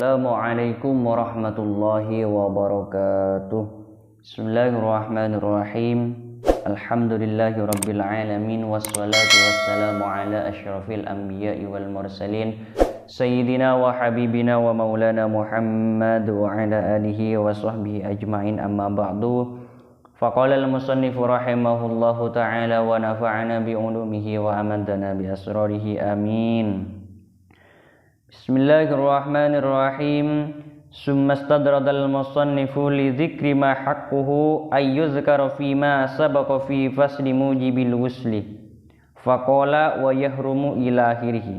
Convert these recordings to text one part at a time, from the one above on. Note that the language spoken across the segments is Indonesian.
Assalamualaikum warahmatullahi wabarakatuh. Bismillahirrahmanirrahim. Alhamdulillahi rabbil alamin. Wassalatu wassalamu ala asyrafil anbiya'i wal mursalin Sayyidina wa habibina wa maulana Muhammad wa ala alihi wa sahbihi ajma'in, amma ba'du. Faqala al-musannifu rahimahullahu ta'ala wa nafa'ana bi'ulumihi wa amadana bi asrarihi, amin. Bismillahirrahmanirrahim. Summa istadradal musannifu li dzikri ma haqquhu ayyuzkara fima sabaqa fi fasli mujibil wusli. Faqala wa yahrumu ila akhirih.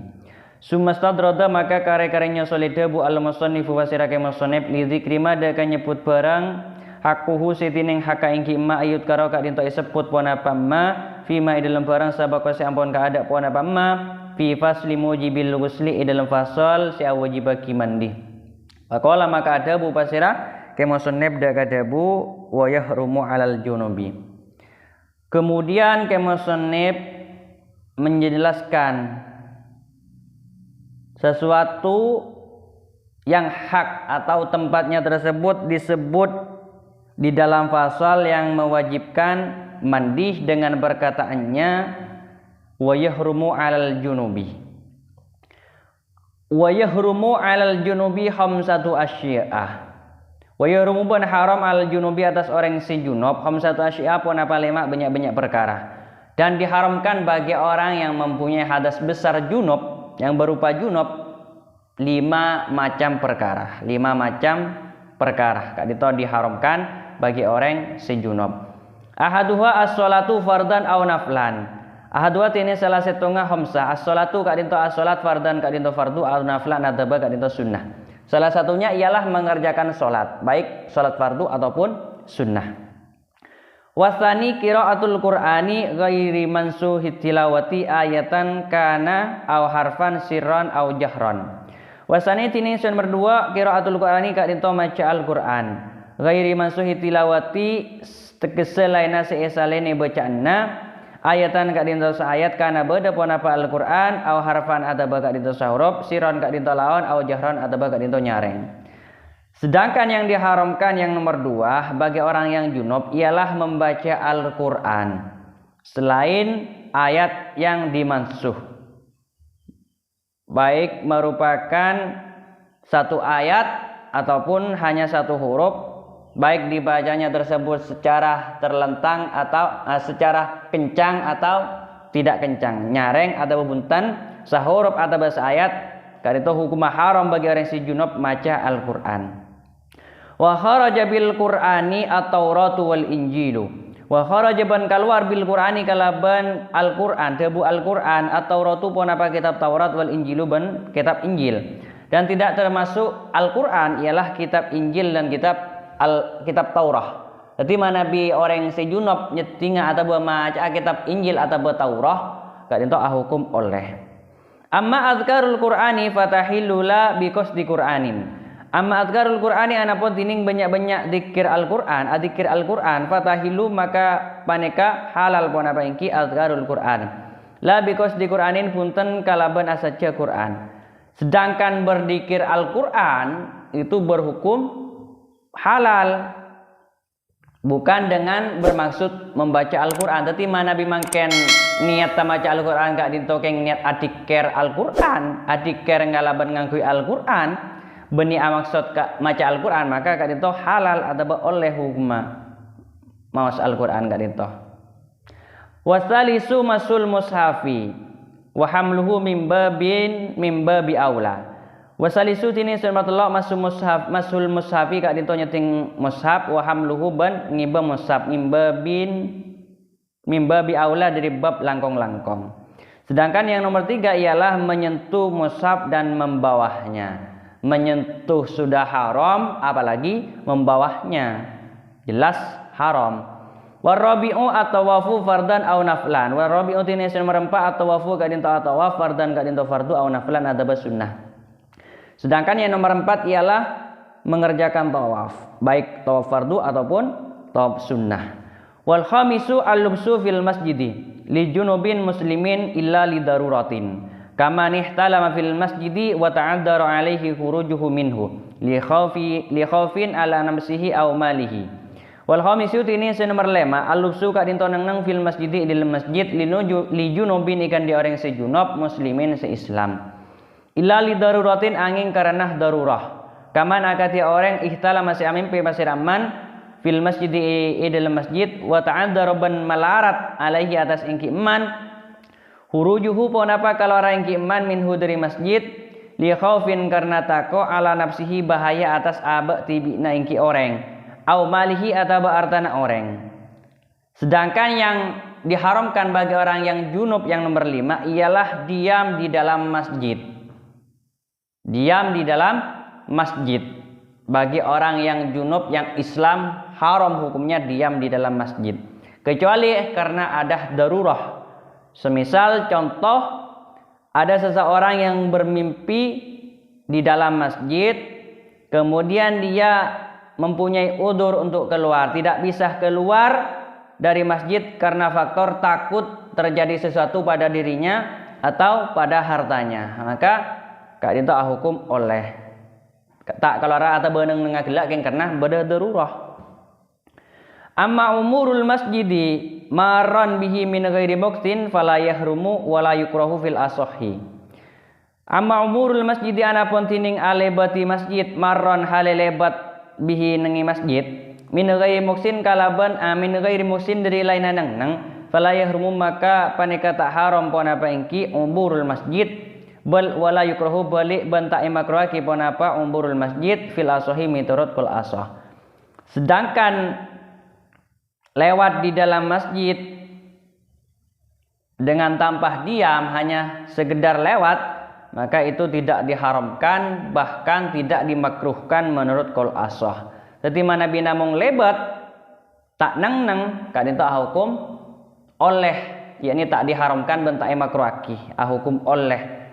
Summa istadrada maka kare-karenya solida bu al musannifu wasirake musannif li dzikri ma daka nyebut barang haqquhu sitining haka ingki ma ayut karo kak dinto sebut pona pamma fima dalam barang sabaqa si ampun ka ada pona pamma fi fasli mujibil ghusli dalam fasal si wajibaki mandi. Faqala maka ada bu pasira ke musannif da kadabu wa yahrumu alal junubi. Kemudian ke musannif menjelaskan sesuatu yang hak atau tempatnya tersebut disebut di dalam fasal yang mewajibkan mandi dengan perkataannya wa yahrumu 'alal junubi. Wa yahrumu 'alal junubi khamsatu asya'ah. Wa yahrumu ban haram 'alal junubi atas orang si junub khamsatu asya'ah pun apa lima banyak-banyak perkara. Dan diharamkan bagi orang yang mempunyai hadas besar junub yang berupa junub 5 macam perkara. 5 macam perkara. Kak dito diharamkan bagi orang si junub. Ahaduha as-sholatu fardan aw naflan. Ahadua ini salah setengah khamsah. As-sholatu kak dinto as-sholat, fardan kak dinto fardu, al-naflan adaba kak dinto sunnah. Salah satunya ialah mengerjakan sholat, baik sholat fardu ataupun sunnah. Wasani qiraatul qur'ani ghairi mansuhi tilawati ayatan kana aw harfan sirran aw jahran. Wasani ini nomor 2 qiraatul qur'ani kak dinto maca al-Qur'an. Ghairi mansuhi tilawati tegese laina seesalene bacaanna ayatan kak dinto ayat kana beda pon apa Al-Qur'an aw harfan ataba kak dinto huruf siron kak dinto laon aw jahron ataba kak dinto nyareng. Sedangkan yang diharamkan yang nomor 2 bagi orang yang junub ialah membaca Al-Qur'an selain ayat yang dimansuh, baik merupakan satu ayat ataupun hanya satu huruf, baik dibacanya tersebut secara terlentang atau secara kencang atau tidak kencang, nyareng atau buntan, sahuruf atau bahasa ayat, karena itu hukum haram bagi orang si junub maca Al-Qur'an. Wa kharaja bil Qur'ani at-Tauratu wal Injilu. Wa kharaja ban keluar bil Qur'ani kalaban Al-Qur'an, debu Al-Qur'an at-Tauratu pun apa kitab Taurat wal Injilu ban kitab Injil. Dan tidak termasuk Al-Qur'an ialah kitab Injil dan kitab Taurah. Jadi mana bi orang sejunub nyetinga atau maca kitab Injil atau Taurah gak dinto hukum oleh. Amma azkarul Qur'ani fatahillula bi qasdi Qur'anin. Amma azkarul Qur'ani anapun tining banyak-banyak zikir Al-Qur'an, adzikir Al-Qur'an fatahillu maka paneka halal pun apa ingki azkarul Qur'an. La bi qasdi Qur'anin punten kalaban asaja Qur'an. Sedangkan berzikir Al-Qur'an itu berhukum halal, bukan dengan bermaksud membaca Al-Qur'an. Tapi mana bimangken niat maca Al-Qur'an gak dintokeng niat adiker Al-Qur'an, adiker ngalaban ngangkui Al-Qur'an, beni maksud maca Al-Qur'an, maka gak dinto halal atau oleh hukma mawas Al-Qur'an gak dinto. Wasalisu masul mushafi wa hamluhu mim babi aula. Wasalisu tini sunatullah masul mushafi kak dinto nyeting mushaf wa hamluhu ban ngiba mushaf mimbabi aula dari bab langkong-langkong. Sedangkan yang nomor 3 ialah menyentuh mushaf dan membawahnya. Menyentuh sudah haram, apalagi membawahnya jelas haram. Warabi'u at-tawafu fardan aw naflan. Warabi'u tini nomor 4 at-tawafu kak dinto at-tawaf fardan kak dinto fardu aw naflan adaba sunnah. Sedangkan yang nomor 4 ialah mengerjakan tawaf, baik tawaf fardu ataupun tawaf sunnah. Wal khamisu al-lubsu fil masjidi li junubin muslimin illa li daruratin. kama nihtalama fil masjidi wa ta'adzara alaihi khurujuhu minhu li khaufin ala nafsihi aw malihi. Wal khamisu ini senomor 5 al-lubsu ka dinto nang fil masjidi di masjid li junubin ikan di orang sejunub muslimin seislam illa li daruratin angin karena darurah kaman akati orang ihtala masih amin pe pasir aman fil masjid di dalam masjid wa ta'adzara ban malarat alaihi atas ingki iman hurujuhu pon apa kalau orang ingki iman minhu dari masjid li khaufin karena tako ala nafsihi bahaya atas abak tibina ingki orang au malihi atau hartana orang. Sedangkan yang diharamkan bagi orang yang junub yang nomor 5 ialah diam di dalam masjid. Diam di dalam masjid. Bagi orang yang junub yang Islam haram hukumnya diam di dalam masjid. Kecuali karena ada darurah. Semisal contoh ada seseorang yang bermimpi di dalam masjid, kemudian dia mempunyai udzur untuk keluar, tidak bisa keluar dari masjid karena faktor takut terjadi sesuatu pada dirinya atau pada hartanya, maka kak dinto hukum oleh tak keluar atau beneng nengah gelak karena beda darurah. Amma umurul masjidi maran bihi min ghairi muktin fala yahrumu wala yukrahu fil asahhi. Amma umurul masjidi anapun tining alebati masjid maron halelebat bihi nengi masjid min ghairi muksin kalaban min ghairi muksin dari lain nang fala yahrumu maka paneka tak haram pon apa engki umurul masjid bal wala yukrahu balik bantak makruh ki pon apa umurul masjid fil asahi miturut kul asah. Sedangkan lewat di dalam masjid dengan tanpa diam hanya sekedar lewat maka itu tidak diharamkan bahkan tidak dimakruhkan menurut qaul asah. Jadi mana bina mung lebat tak nang kadin tak hukum oleh yakni tak diharamkan bentak makruhki hukum oleh.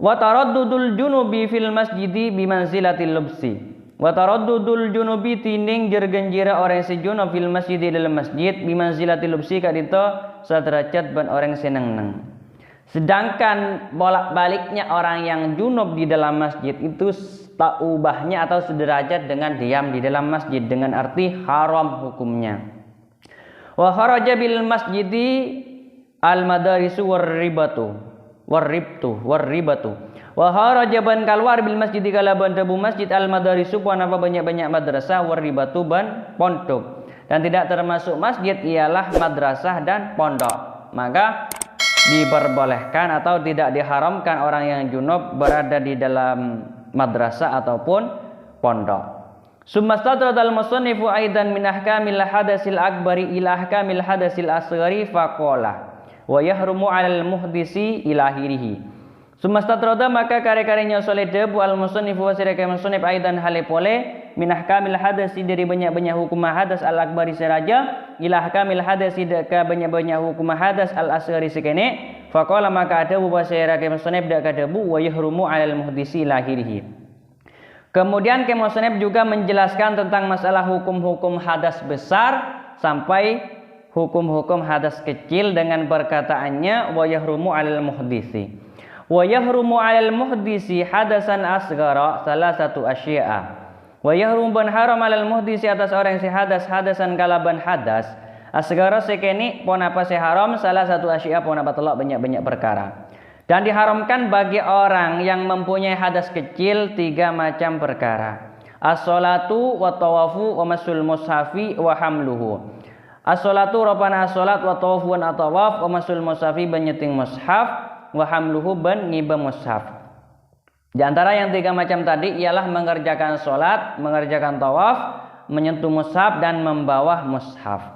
Wa taraddudul junubi fil masjidi bimanzilatil lubsi. Wa taraddudul junubi tining jergenjira orang sejunub fil masjidi dalam masjid bimanzilatil lubsi kadin saderajat ban orang seneng. Sedangkan bolak-baliknya orang yang junub di dalam masjid itu tak ubahnya atau sederajat dengan diam di dalam masjid dengan arti haram hukumnya. Wa kharaja bil masjidi al madarisu warribatu. Wa kharaja ban kalwar bil masjidi kalaban debu masjid al madarisu pun apa banyak-banyak madrasah warribatu ban pondok. Dan tidak termasuk masjid ialah madrasah dan pondok. Maka diperbolehkan atau tidak diharamkan orang yang junub berada di dalam madrasah ataupun pondok. Sumastadradal musannifu aidan min ahkamil hadasil akbari ila ahkamil hadasil asghari faqala wa yahrumu 'alal muhdisi ila akhirih. Sumastadrada maka kare-karenya soleh debu al musannifu wa siraka musannif aidan halepole min ahkamil hadasi dari banyak-banyak hukum hadas al akbari seraja ila ahkamil hadasi ka banyak-banyak hukum hadas al asghari sekene faqala maka ada wa siraka musannif dak debu wa yahrumu 'alal muhdisi ila akhirih. Kemudian Kemusnib juga menjelaskan tentang masalah hukum-hukum hadas besar sampai hukum-hukum hadas kecil dengan perkataannya wa yahrumu 'alal muhdisi. Wa yahrumu 'alal muhdisi hadasan asghara salah satu asya'a. Wa yahrum ban haram 'alal muhdisi atas orang si hadasan kalaban hadas asghara sekeni pon apa si haram salah satu asya'a pon apa telok banyak-banyak perkara. Dan diharamkan bagi orang yang mempunyai hadas kecil 3 macam perkara. As-salatu wa tawafu wa masul mushafi wa hamluhu. As-salatu rupana as-salat wa tawafu wa tawaf wa masul mushafi banyeting mushaf wa hamluhu ban ngiba mushaf. Di antara yang 3 macam tadi ialah mengerjakan salat, mengerjakan tawaf, menyentuh mushaf dan membawa mushaf.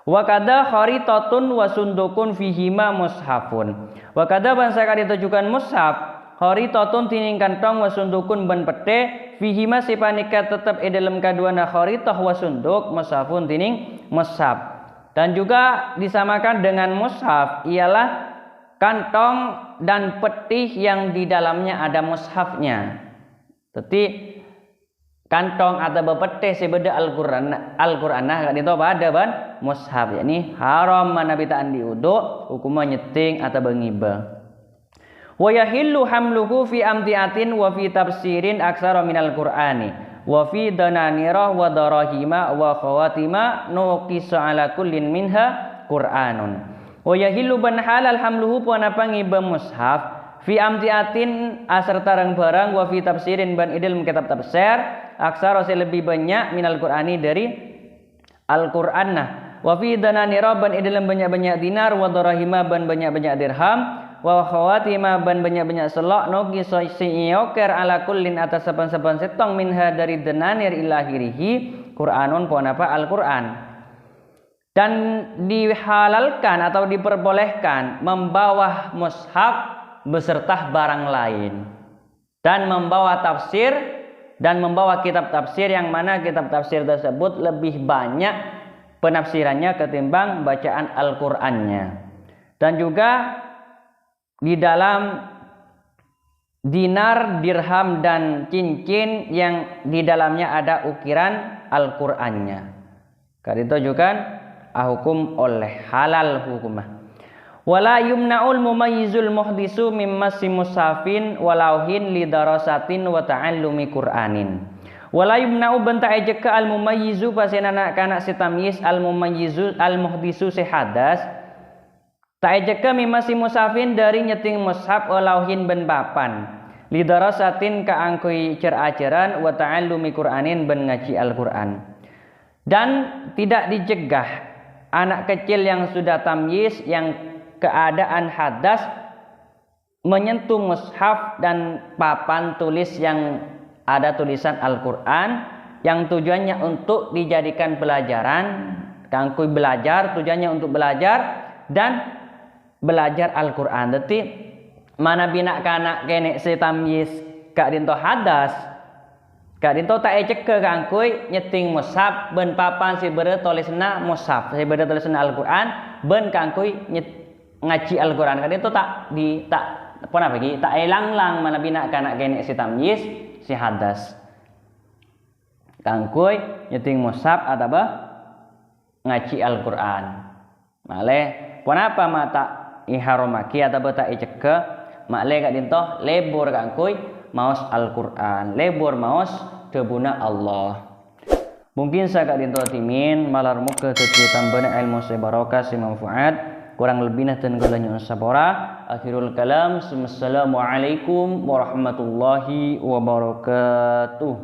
Wa kada kharitatun wa sundukun fihima mushafun. Wa kada bangsa kali tujukan mushaf kharitatun tining kantong wa sundukun ban pete fihima sipanika tetap dalam kaduana kharitah wa sunduk mushafun tining mushaf. Dan juga disamakan dengan mushaf ialah kantong dan peti yang di dalamnya ada mushafnya. Jadi kantong atau bepete sebeda Al-Qur'an nah itu apa ada ban mushaf yakni haram mana bitaan diuduk hukumnya nyeting atau bengiba. Wa yahillu hamluhu fi amtiatin wa fi tafsirin aksara minal Qur'ani wa fi dananirah wa darahima wa khawatima nuqisa ala kullin minha Qur'anun. Wa yahillu ban halal hamluhu puana pangiba mushaf fi amtiatin aserta barang wa fi tafsirin ban idil kitab tafsir aksara lebih banyak minal Qur'ani dari Al-Qur'an. Wa fi dananirah ban idil banyak-banyak dinar wa darahima ban banyak-banyak dirham wa khawatima ban banyak-banyak selok nogi yoker ala kullin atas saban-saban setong minha dari denanir ilahirihi Qur'anun pohon apa Al-Qur'an. Dan dihalalkan atau diperbolehkan membawa mushaf beserta barang lain dan membawa tafsir dan membawa kitab tafsir yang mana kitab tafsir tersebut lebih banyak penafsirannya ketimbang bacaan Al-Qur'annya. Dan juga di dalam dinar, dirham dan cincin yang di dalamnya ada ukiran Al-Qur'annya. Karena juga hukum oleh halal hukumah. Wala yumna'ul mumayyizul muhdisu mimmasi musafin walauhin lidarasatin wa ta'allumi Qur'anin. Wala yumna'u banta ejeka al mumayyizu pasien anak-anak sitamyiz al mumayyizu al muhdisu sehadas ta'ejeka mimasi musafin dari nyeting mushaf walauhin ben papan lidarasatin kaangkui cer-aceran wa ta'allumi Qur'anin ben ngaji Al-Qur'an. Dan tidak dijegah anak kecil yang sudah tamyiz yang keadaan hadas menyentuh mushaf dan papan tulis yang ada tulisan Al-Qur'an yang tujuannya untuk dijadikan pelajaran, kangkui belajar, tujuannya untuk belajar dan belajar Al-Qur'an. Jadi mana bina kanak kene setamyiz kak dinto hadas kak dinto tak ecek ke kangkui nyeting mushaf ben papan si bere tulisna mushaf si bere tulisna Al-Qur'an ben kangkui ngaji Al-Qur'an kak dinto tak di tak apa bagi tak elang-lang mana bina kanak kene setamyiz si hadas kangkui nyeting mushaf atau apa ngaji Al-Qur'an male kenapa mata iharomaki atau beta iceke makle kak dinto lebur kangkui maos Al-Qur'an lebur maos kebuna Allah. Mungkin saya kak dinto timin malar muka teti tambana ilmu sebarokah si manfaat kurang lebih nah ten galanya sabora akhirul kalam. Assalamualaikum warahmatullahi wabarakatuh.